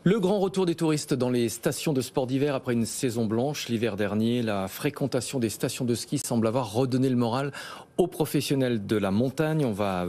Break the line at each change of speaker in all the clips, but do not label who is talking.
Le grand retour des touristes dans les stations de sport d'hiver après une saison blanche. L'hiver dernier, la fréquentation des stations de ski semble avoir redonné le moral aux professionnels de la montagne. On va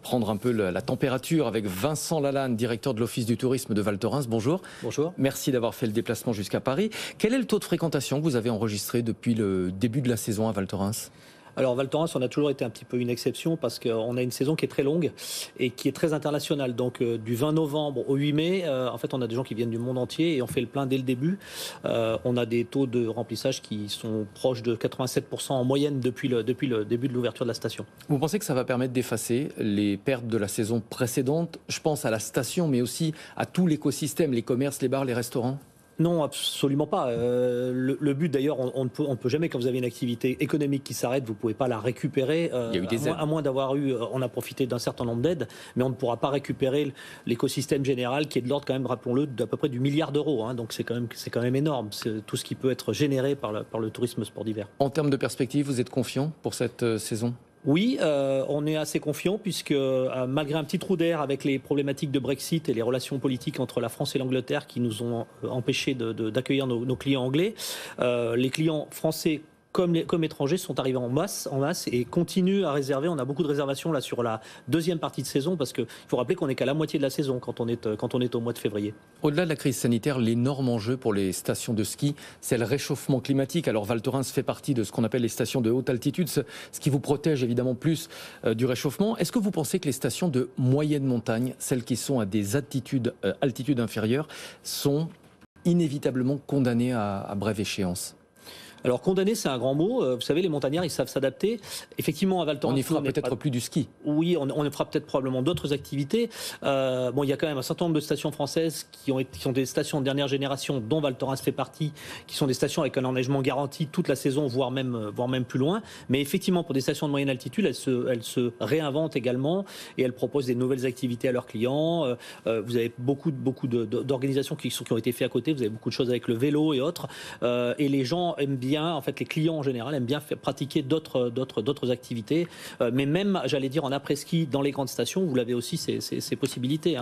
prendre un peu la température avec Vincent Lalanne, directeur de l'Office du tourisme de Val Thorens. Bonjour.
Bonjour.
Merci d'avoir fait le déplacement jusqu'à Paris. Quel est le taux de fréquentation que vous avez enregistré depuis le début de la saison à Val Thorens ?
Alors Val Thorens, on a toujours été un petit peu une exception parce qu'on a une saison qui est très longue et qui est très internationale. Donc du 20 novembre au 8 mai, en fait, on a des gens qui viennent du monde entier et on fait le plein dès le début. On a des taux de remplissage qui sont proches de 87% en moyenne depuis le début de l'ouverture de la station.
Vous pensez que ça va permettre d'effacer les pertes de la saison précédente ? Je pense à la station, mais aussi à tout l'écosystème, les commerces, les bars, les restaurants ?
Non, absolument pas. Le but d'ailleurs, on ne peut jamais, quand vous avez une activité économique qui s'arrête, vous ne pouvez pas la récupérer.
Il y a eu des aides.
À moins d'avoir eu, on a profité d'un certain nombre d'aides, mais on ne pourra pas récupérer l'écosystème général qui est de l'ordre quand même, rappelons-le, d'à peu près du milliard d'euros. Donc c'est quand même énorme, c'est tout ce qui peut être généré par le tourisme sport d'hiver.
En termes de perspective, vous êtes confiant pour cette saison ?
Oui, on est assez confiant puisque malgré un petit trou d'air avec les problématiques de Brexit et les relations politiques entre la France et l'Angleterre qui nous ont empêchés d'accueillir nos clients anglais, les clients français comme étrangers sont arrivés en masse et continuent à réserver. On a beaucoup de réservations là sur la deuxième partie de saison parce qu'il faut rappeler qu'on n'est qu'à la moitié de la saison quand on est au mois de février.
Au-delà de la crise sanitaire, l'énorme enjeu pour les stations de ski, c'est le réchauffement climatique. Alors Val Thorens fait partie de ce qu'on appelle les stations de haute altitude, ce qui vous protège évidemment plus du réchauffement. Est-ce que vous pensez que les stations de moyenne montagne, celles qui sont à des altitudes inférieures, sont inévitablement condamnées à brève échéance ?
Alors condamner, c'est un grand mot. Vous savez, les montagnards, ils savent s'adapter. Effectivement, à Val Thorens,
on y fera peut-être plus du ski.
Oui, on fera peut-être probablement d'autres activités. Il y a quand même un certain nombre de stations françaises qui sont des stations de dernière génération, dont Val Thorens fait partie, qui sont des stations avec un enneigement garanti toute la saison, voire même plus loin. Mais effectivement, pour des stations de moyenne altitude, elles se réinventent également et elles proposent des nouvelles activités à leurs clients. Vous avez beaucoup d'organisations qui ont été faites à côté. Vous avez beaucoup de choses avec le vélo et autres. Et les gens aiment bien. En fait, les clients en général aiment bien pratiquer d'autres activités, mais même, j'allais dire, en après-ski dans les grandes stations, vous l'avez aussi ces possibilités.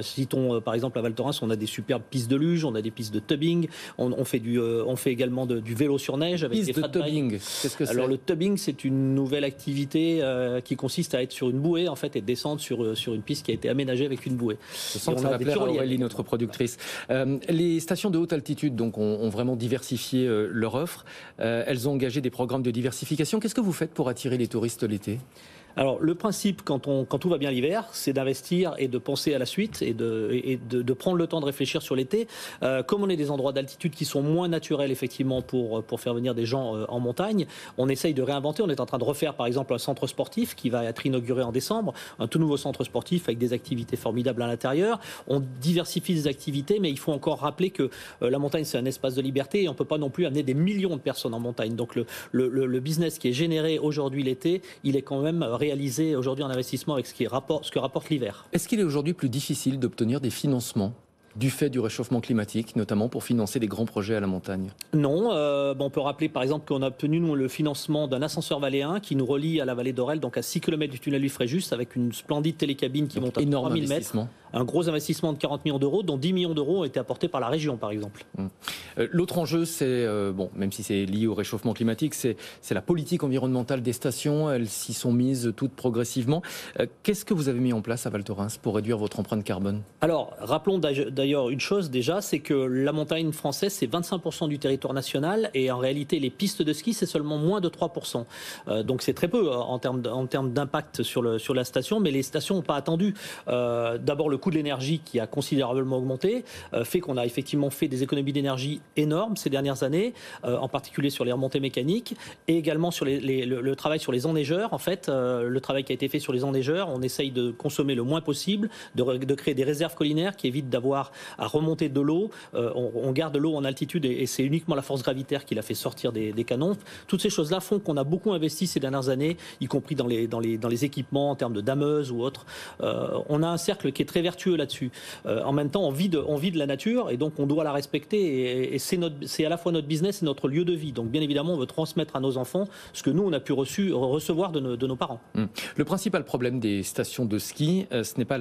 Citons par exemple à Val Thorens, on a des superbes pistes de luge, on a des pistes de tubbing, on fait également du vélo sur neige avec des
fat bikes. Tubbing, qu'est-ce que c'est ?
Alors le tubbing, c'est une nouvelle activité qui consiste à être sur une bouée en fait et descendre sur une piste qui a été aménagée avec une bouée.
Je sens que ça va plaire à Aurélie, notre productrice. Les stations de haute altitude donc ont vraiment diversifié leur offre. Elles ont engagé des programmes de diversification. Qu'est-ce que vous faites pour attirer les touristes l'été ?
Alors le principe quand tout va bien l'hiver, c'est d'investir et de penser à la suite et de prendre le temps de réfléchir sur l'été. Comme on est des endroits d'altitude qui sont moins naturels effectivement pour faire venir des gens en montagne, on essaye de réinventer. On est en train de refaire par exemple un centre sportif qui va être inauguré en décembre, un tout nouveau centre sportif avec des activités formidables à l'intérieur. On diversifie les activités, mais il faut encore rappeler que la montagne c'est un espace de liberté et on ne peut pas non plus amener des millions de personnes en montagne. Donc le business qui est généré aujourd'hui l'été, il est quand même réaliser aujourd'hui un investissement avec ce que rapporte l'hiver.
Est-ce qu'il est aujourd'hui plus difficile d'obtenir des financements du fait du réchauffement climatique, notamment pour financer des grands projets à la montagne ?
Non, on peut rappeler par exemple qu'on a obtenu le financement d'un ascenseur valéen qui nous relie à la vallée d'Orel, donc à 6 km du tunnel du Fréjus, avec une splendide télécabine qui monte à 3000 mètres. Un gros investissement de 40 millions d'euros, dont 10 millions d'euros ont été apportés par la région, par exemple.
L'autre enjeu, c'est, même si c'est lié au réchauffement climatique, c'est la politique environnementale des stations. Elles s'y sont mises toutes progressivement. Qu'est-ce que vous avez mis en place à Val Thorens pour réduire votre empreinte carbone ?
Alors, rappelons d'ailleurs une chose déjà, c'est que la montagne française, c'est 25% du territoire national et en réalité, les pistes de ski, c'est seulement moins de 3%. Donc c'est très peu en termes d'impact sur la station, mais les stations n'ont pas attendu. D'abord, le coût de l'énergie qui a considérablement augmenté fait qu'on a effectivement fait des économies d'énergie énormes ces dernières années, en particulier sur les remontées mécaniques et également sur le travail sur les enneigeurs. En fait, le travail qui a été fait sur les enneigeurs, on essaye de consommer le moins possible, de créer des réserves collinaires qui évitent d'avoir à remonter de l'eau. On garde l'eau en altitude et c'est uniquement la force gravitaire qui l'a fait sortir des canons. Toutes ces choses-là font qu'on a beaucoup investi ces dernières années, y compris dans les équipements en termes de dameuses ou autres. On a un cercle qui est très vertueux là-dessus. En même temps, on vit de la nature et donc on doit la respecter et c'est à la fois notre business et notre lieu de vie. Donc bien évidemment, on veut transmettre à nos enfants ce que nous, on a pu recevoir de nos parents.
Le principal problème des stations de ski, ce n'est pas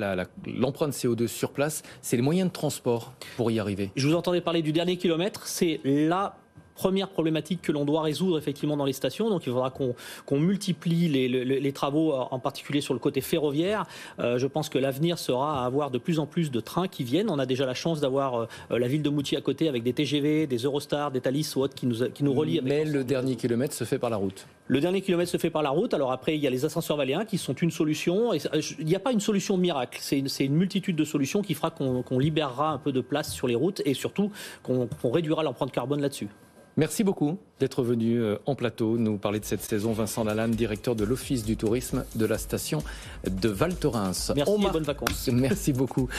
l'empreinte CO2 sur place, c'est les moyens de transport pour y arriver.
Je vous entendais parler du dernier kilomètre, c'est la première problématique que l'on doit résoudre effectivement dans les stations. Donc il faudra qu'on multiplie les travaux, en particulier sur le côté ferroviaire. Je pense que l'avenir sera à avoir de plus en plus de trains qui viennent. On a déjà la chance d'avoir la ville de Moutier à côté avec des TGV, des Eurostars, des Thalys ou autres qui nous relient.
Mais le dernier kilomètre se fait par la route.
Le dernier kilomètre se fait par la route. Alors après, il y a les ascenseurs valéens qui sont une solution. Et il n'y a pas une solution miracle. C'est une multitude de solutions qui fera qu'on libérera un peu de place sur les routes et surtout qu'on réduira l'empreinte carbone là-dessus.
Merci beaucoup d'être venu en plateau nous parler de cette saison. Vincent Lalanne, directeur de l'Office du tourisme de la station de Val Thorens.
Merci et bonnes vacances.
Merci beaucoup.